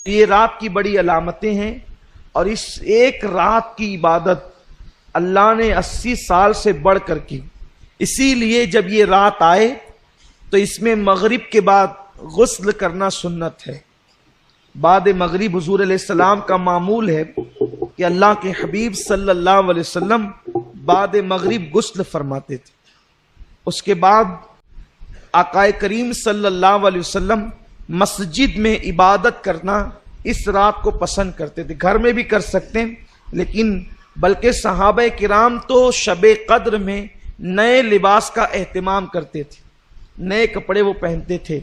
یہ رات کی بڑی علامتیں ہیں، اور اس ایک رات کی عبادت اللہ نے 80 سال سے بڑھ کر کی۔ اسی لیے جب یہ رات آئے تو اس میں مغرب کے بعد غسل کرنا سنت ہے۔ بعد مغرب حضور علیہ السلام کا معمول ہے کہ اللہ کے حبیب صلی اللہ علیہ وسلم بعد مغرب غسل فرماتے تھے۔ اس کے بعد آقا کریم صلی اللہ علیہ وسلم مسجد میں عبادت کرنا اس رات کو پسند کرتے تھے۔ گھر میں بھی کر سکتے ہیں، لیکن بلکہ صحابہ کرام تو شب قدر میں نئے لباس کا اہتمام کرتے تھے، نئے کپڑے وہ پہنتے تھے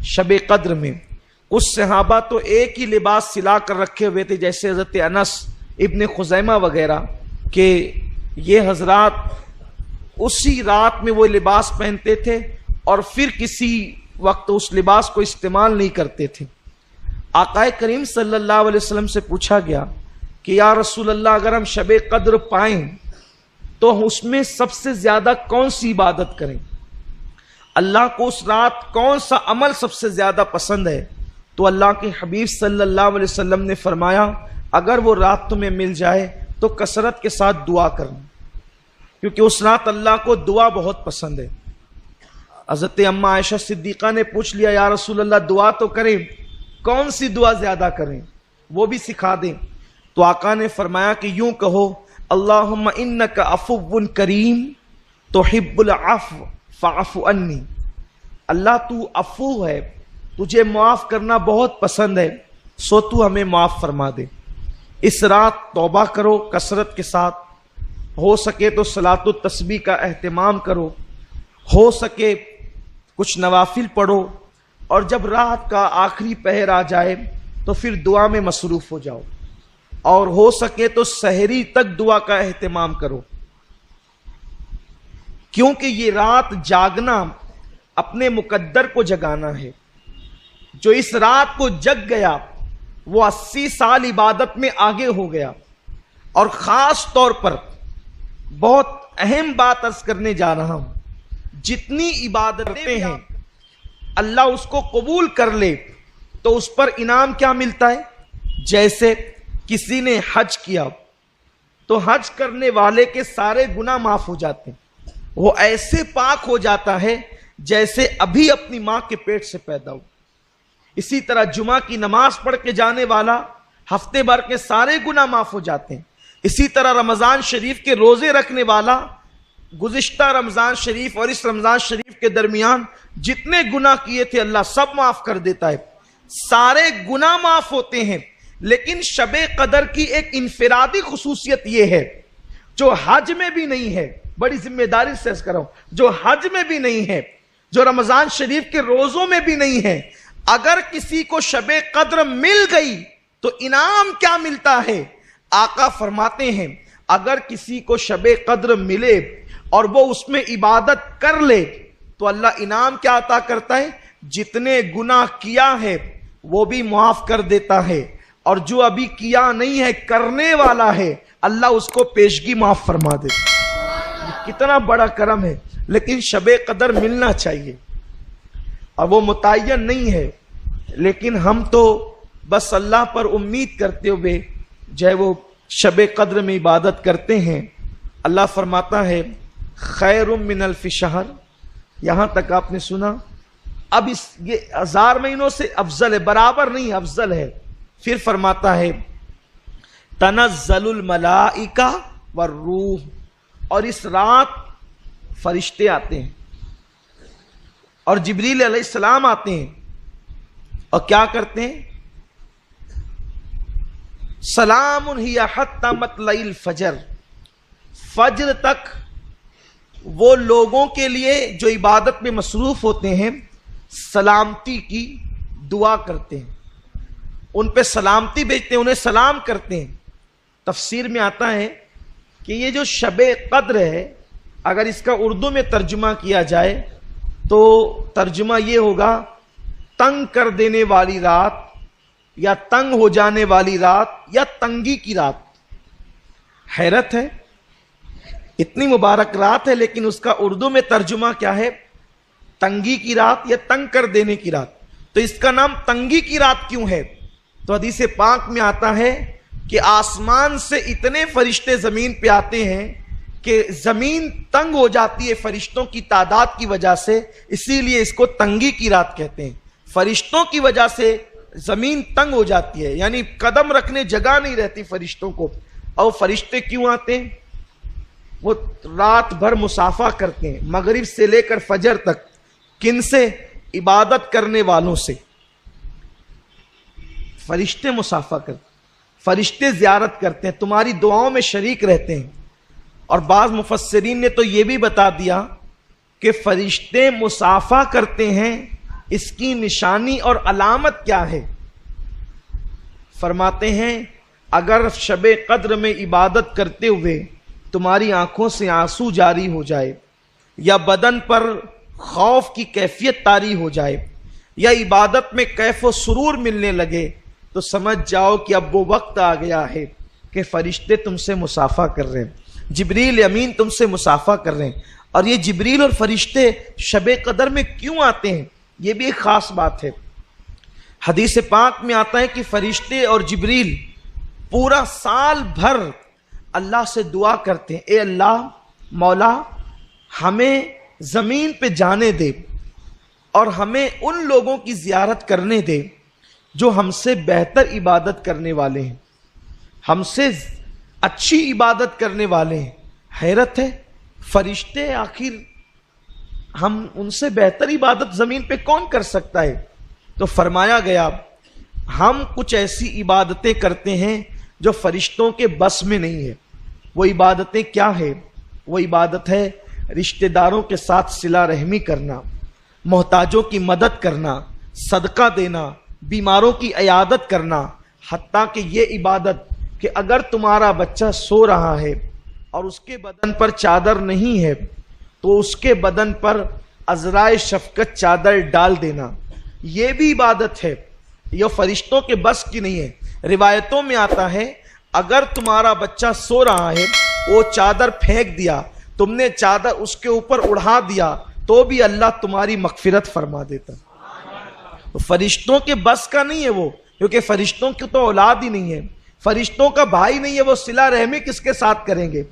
شب قدر میں۔ کچھ صحابہ تو ایک ہی لباس سلا کر رکھے ہوئے تھے، جیسے حضرت انس ابن خزیمہ وغیرہ، کہ یہ حضرات اسی رات میں وہ لباس پہنتے تھے اور پھر کسی وقت اس لباس کو استعمال نہیں کرتے تھے۔ آقا کریم صلی اللہ علیہ وسلم سے پوچھا گیا کہ یا رسول اللہ، اگر ہم شب قدر پائیں تو اس میں سب سے زیادہ کون سی عبادت کریں؟ اللہ کو اس رات کون سا عمل سب سے زیادہ پسند ہے؟ تو اللہ کے حبیب صلی اللہ علیہ وسلم نے فرمایا، اگر وہ رات تمہیں مل جائے تو کثرت کے ساتھ دعا کرنا، کیونکہ اس رات اللہ کو دعا بہت پسند ہے۔ حضرت اماں عائشہ صدیقہ نے پوچھ لیا، یا رسول اللہ دعا تو کریں، کون سی دعا زیادہ کریں، وہ بھی سکھا دیں۔ تو آقا نے فرمایا کہ یوں کہو، اللہم انک عفو کریم تحب العفو فاعف عنی۔ اللہ تو عفو ہے، تجھے معاف کرنا بہت پسند ہے، سو تو ہمیں معاف فرما دے۔ اس رات توبہ کرو کثرت کے ساتھ، ہو سکے تو صلاۃ التسبیح کا اہتمام کرو، ہو سکے کچھ نوافل پڑھو، اور جب رات کا آخری پہر آ جائے تو پھر دعا میں مصروف ہو جاؤ، اور ہو سکے تو سحری تک دعا کا اہتمام کرو، کیونکہ یہ رات جاگنا اپنے مقدر کو جگانا ہے۔ جو اس رات کو جگ گیا وہ 80 سال عبادت میں آگے ہو گیا۔ اور خاص طور پر بہت اہم بات عرض کرنے جا رہا ہوں، جتنی عبادتیں ہیں اللہ اس کو قبول کر لے تو اس پر انعام کیا ملتا ہے؟ جیسے کسی نے حج کیا تو حج کرنے والے کے سارے گناہ معاف ہو جاتے ہیں، وہ ایسے پاک ہو جاتا ہے جیسے ابھی اپنی ماں کے پیٹ سے پیدا ہو۔ اسی طرح جمعہ کی نماز پڑھ کے جانے والا ہفتے بھر کے سارے گناہ معاف ہو جاتے ہیں۔ اسی طرح رمضان شریف کے روزے رکھنے والا گزشتہ رمضان شریف اور اس رمضان شریف کے درمیان جتنے گناہ کیے تھے اللہ سب معاف کر دیتا ہے، سارے گناہ معاف ہوتے ہیں۔ لیکن شب قدر کی ایک انفرادی خصوصیت یہ ہے، جو حج میں بھی نہیں ہے، بڑی ذمہ داری سے عرض کر رہا ہوں، جو حج میں بھی نہیں ہے، جو رمضان شریف کے روزوں میں بھی نہیں ہے، اگر کسی کو شب قدر مل گئی تو انعام کیا ملتا ہے؟ آقا فرماتے ہیں اگر کسی کو شب قدر ملے اور وہ اس میں عبادت کر لے تو اللہ انعام کیا عطا کرتا ہے؟ جتنے گناہ کیا ہے وہ بھی معاف کر دیتا ہے، اور جو ابھی کیا نہیں ہے کرنے والا ہے اللہ اس کو پیشگی معاف فرما دیتا ہے۔ یہ کتنا بڑا کرم ہے۔ لیکن شب قدر ملنا چاہیے، اور وہ متعین نہیں ہے، لیکن ہم تو بس اللہ پر امید کرتے ہوئے جو ہے وہ شب قدر میں عبادت کرتے ہیں۔ اللہ فرماتا ہے خیر من الف شہر، یہاں تک آپ نے سنا، اب یہ 1000 مہینوں سے افضل ہے، برابر نہیں افضل ہے۔ پھر فرماتا ہے تنزل الملائکہ والروح، اور اس رات فرشتے آتے ہیں اور جبریل علیہ السلام آتے ہیں، اور کیا کرتے ہیں؟ سلام ہی حتی مطلع الفجر، فجر تک وہ لوگوں کے لیے جو عبادت میں مصروف ہوتے ہیں سلامتی کی دعا کرتے ہیں، ان پہ سلامتی بھیجتے ہیں، انہیں سلام کرتے ہیں۔ تفسیر میں آتا ہے کہ یہ جو شب قدر ہے، اگر اس کا اردو میں ترجمہ کیا جائے تو ترجمہ یہ ہوگا تنگ کر دینے والی رات، یا تنگ ہو جانے والی رات، یا تنگی کی رات۔ حیرت ہے، اتنی مبارک رات ہے لیکن اس کا اردو میں ترجمہ کیا ہے؟ تنگی کی رات یا تنگ کر دینے کی رات۔ تو اس کا نام تنگی کی رات کیوں ہے؟ تو حدیث پاک میں آتا ہے کہ آسمان سے اتنے فرشتے زمین پہ آتے ہیں کہ زمین تنگ ہو جاتی ہے فرشتوں کی تعداد کی وجہ سے، اسی لیے اس کو تنگی کی رات کہتے ہیں۔ فرشتوں کی وجہ سے زمین تنگ ہو جاتی ہے، یعنی قدم رکھنے جگہ نہیں رہتی فرشتوں کو۔ اور فرشتے کیوں آتے ہیں؟ وہ رات بھر مسافہ کرتے ہیں، مغرب سے لے کر فجر تک۔ کن سے؟ عبادت کرنے والوں سے۔ فرشتے مسافہ کرتے ہیں، فرشتے زیارت کرتے ہیں، تمہاری دعاؤں میں شریک رہتے ہیں۔ اور بعض مفسرین نے تو یہ بھی بتا دیا کہ فرشتے مسافہ کرتے ہیں، اس کی نشانی اور علامت کیا ہے؟ فرماتے ہیں اگر شب قدر میں عبادت کرتے ہوئے تمہاری آنکھوں سے آنسو جاری ہو جائے، یا بدن پر خوف کی کیفیت طاری ہو جائے، یا عبادت میں کیف و سرور ملنے لگے، تو سمجھ جاؤ کہ اب وہ وقت آ گیا ہے کہ فرشتے تم سے مسافہ کر رہے ہیں، جبریل امین تم سے مسافہ کر رہے ہیں۔ اور یہ جبریل اور فرشتے شب قدر میں کیوں آتے ہیں، یہ بھی ایک خاص بات ہے۔ حدیث پاک میں آتا ہے کہ فرشتے اور جبریل پورا سال بھر اللہ سے دعا کرتے ہیں، اے اللہ مولا ہمیں زمین پہ جانے دے اور ہمیں ان لوگوں کی زیارت کرنے دے جو ہم سے بہتر عبادت کرنے والے ہیں، ہم سے اچھی عبادت کرنے والے ہیں۔ حیرت ہے، فرشتے آخر ہم ان سے بہتر عبادت زمین پہ کون کر سکتا ہے؟ تو فرمایا گیا ہم کچھ ایسی عبادتیں کرتے ہیں جو فرشتوں کے بس میں نہیں ہے۔ وہ عبادتیں کیا ہے؟ وہ عبادت ہے رشتہ داروں کے ساتھ صلہ رحمی کرنا، محتاجوں کی مدد کرنا، صدقہ دینا، بیماروں کی عیادت کرنا۔ حتیٰ کہ یہ عبادت کہ اگر تمہارا بچہ سو رہا ہے اور اس کے بدن پر چادر نہیں ہے تو اس کے بدن پر عذرائے شفقت چادر ڈال دینا، یہ بھی عبادت ہے، یہ فرشتوں کے بس کی نہیں ہے۔ روایتوں میں آتا ہے اگر تمہارا بچہ سو رہا ہے، وہ چادر پھینک دیا، تم نے چادر اس کے اوپر اڑا دیا، تو بھی اللہ تمہاری مغفرت فرما دیتا۔ فرشتوں کے بس کا نہیں ہے وہ، کیونکہ فرشتوں کی تو اولاد ہی نہیں ہے، فرشتوں کا بھائی نہیں ہے، وہ صلہ رحمی کس کے ساتھ کریں گے؟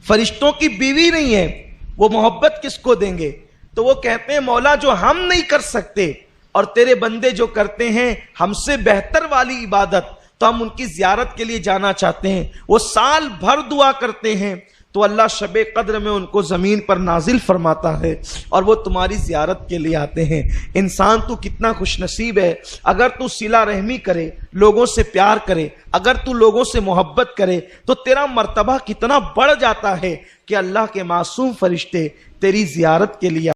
فرشتوں کی بیوی نہیں ہے، وہ محبت کس کو دیں گے؟ تو وہ کہتے ہیں مولا جو ہم نہیں کر سکتے اور تیرے بندے جو کرتے ہیں ہم سے بہتر والی عبادت، تو ہم ان کی زیارت کے لیے جانا چاہتے ہیں۔ وہ سال بھر دعا کرتے ہیں تو اللہ شب قدر میں ان کو زمین پر نازل فرماتا ہے اور وہ تمہاری زیارت کے لیے آتے ہیں۔ انسان تو کتنا خوش نصیب ہے، اگر تو صلہ رحمی کرے، لوگوں سے پیار کرے، اگر تو لوگوں سے محبت کرے تو تیرا مرتبہ کتنا بڑھ جاتا ہے کہ اللہ کے معصوم فرشتے تیری زیارت کے لیے